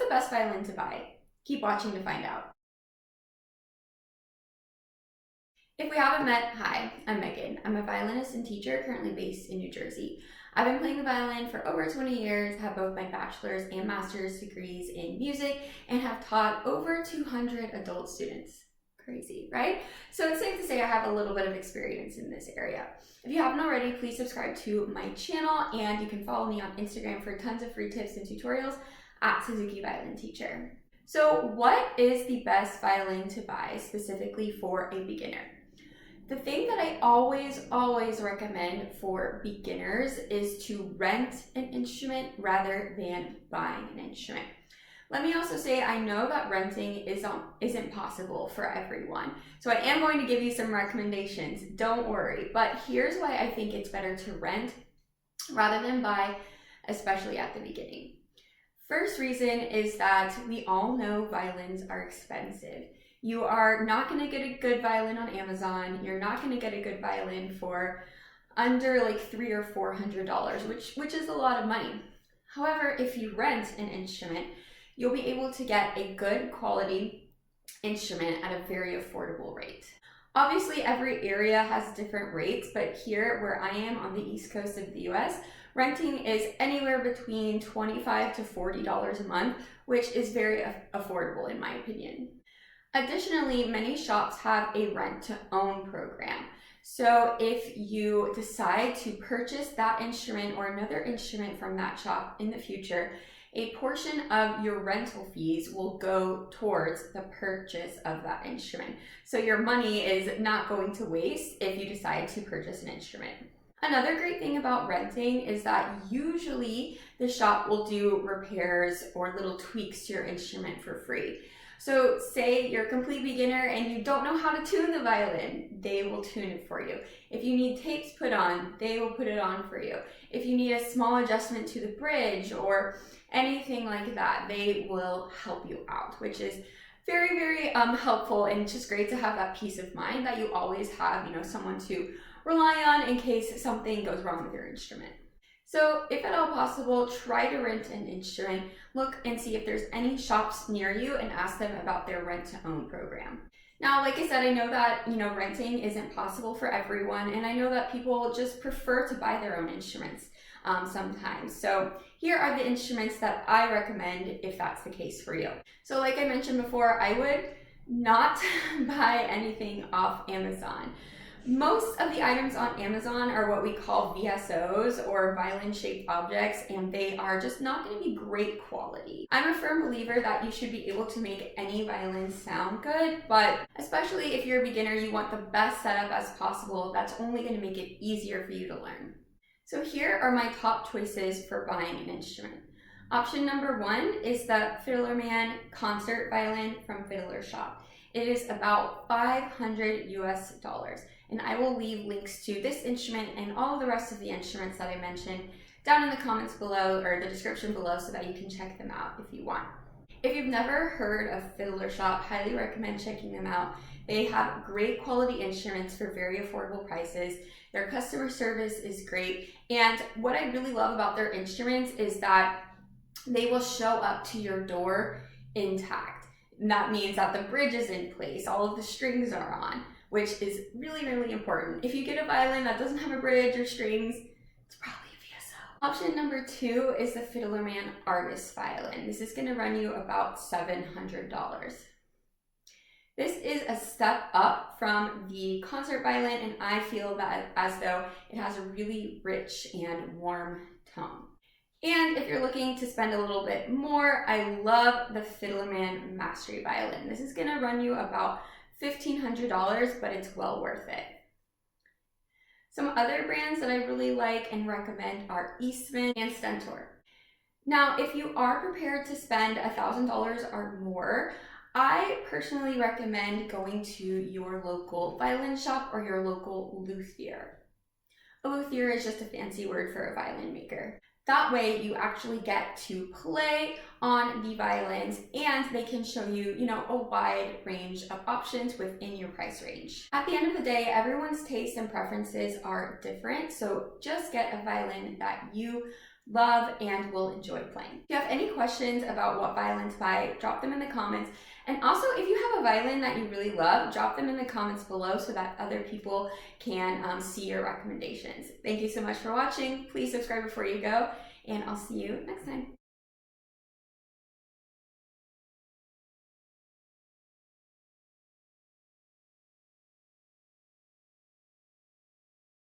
the best violin to buy? Keep watching to find out. If we haven't met, hi, I'm Megan. I'm a violinist and teacher currently based in New Jersey. I've been playing the violin for over 20 years, have both my bachelor's and master's degrees in music, and have taught over 200 adult students. Crazy, right? So it's safe to say I have a little bit of experience in this area. If you haven't already, please subscribe to my channel, and you can follow me on Instagram for tons of free tips and tutorials at Suzuki Violin Teacher. So what is the best violin to buy specifically for a beginner? The thing that I always recommend for beginners is to rent an instrument rather than buying an instrument. Let me also say, I know that renting isn't possible for everyone. So I am going to give you some recommendations, don't worry. But here's why I think it's better to rent rather than buy, especially at the beginning. First reason is that we all know violins are expensive. You are not going to get a good violin on Amazon. You're not going to get a good violin for under like $300 or $400, which is a lot of money. However, if you rent an instrument, you'll be able to get a good quality instrument at a very affordable rate. Obviously, every area has different rates, but here where I am on the East Coast of the US, renting is anywhere between $25 to $40 a month, which is very affordable in my opinion. Additionally, many shops have a rent-to-own program. So if you decide to purchase that instrument or another instrument from that shop in the future, a portion of your rental fees will go towards the purchase of that instrument. So your money is not going to waste if you decide to purchase an instrument. Another great thing about renting is that usually the shop will do repairs or little tweaks to your instrument for free. So say you're a complete beginner and you don't know how to tune the violin, they will tune it for you. If you need tapes put on, they will put it on for you. If you need a small adjustment to the bridge or anything like that, they will help you out, which is very helpful, and it's just great to have that peace of mind that you always have, someone to rely on in case something goes wrong with your instrument. So if at all possible, try to rent an instrument. Look and see if there's any shops near you and ask them about their rent-to-own program. Now, like I said, I know that, renting isn't possible for everyone, and I know that people just prefer to buy their own instruments sometimes. So here are the instruments that I recommend if that's the case for you. So like I mentioned before, I would not buy anything off Amazon. Most of the items on Amazon are what we call VSOs, or violin-shaped objects, and they are just not going to be great quality. I'm a firm believer that you should be able to make any violin sound good, but especially if you're a beginner, you want the best setup as possible. That's only going to make it easier for you to learn. So here are my top choices for buying an instrument. Option number 1 is the Fiddlerman concert violin from Fiddler Shop. It is about $500 US, and I will leave links to this instrument and all the rest of the instruments that I mentioned down in the comments below, or the description below, so that you can check them out if you want. If you've never heard of Fiddler Shop, highly recommend checking them out. They have great quality instruments for very affordable prices. Their customer service is great, and what I really love about their instruments is that they will show up to your door intact. And that means that the bridge is in place, all of the strings are on, which is really important. If you get a violin that doesn't have a bridge or strings, it's probably a VSO. Option number 2 is the Fiddlerman Artist Violin. This is going to run you about $700. This is a step up from the concert violin, and I feel that as though it has a really rich and warm tone. And if you're looking to spend a little bit more, I love the Fiddlerman Mastery Violin. This is going to run you about $1,500, but it's well worth it. Some other brands that I really like and recommend are Eastman and Stentor. Now, if you are prepared to spend $1,000 or more, I personally recommend going to your local violin shop or your local luthier. A luthier is just a fancy word for a violin maker. That way you actually get to play on the violins, and they can show you, a wide range of options within your price range. At the end of the day, everyone's tastes and preferences are different, so just get a violin that you love and will enjoy playing. If you have any questions about what violin to buy, drop them in the comments. And also, if you have a violin that you really love, drop them in the comments below so that other people can see your recommendations. Thank you so much for watching. Please subscribe before you go, and I'll see you next time.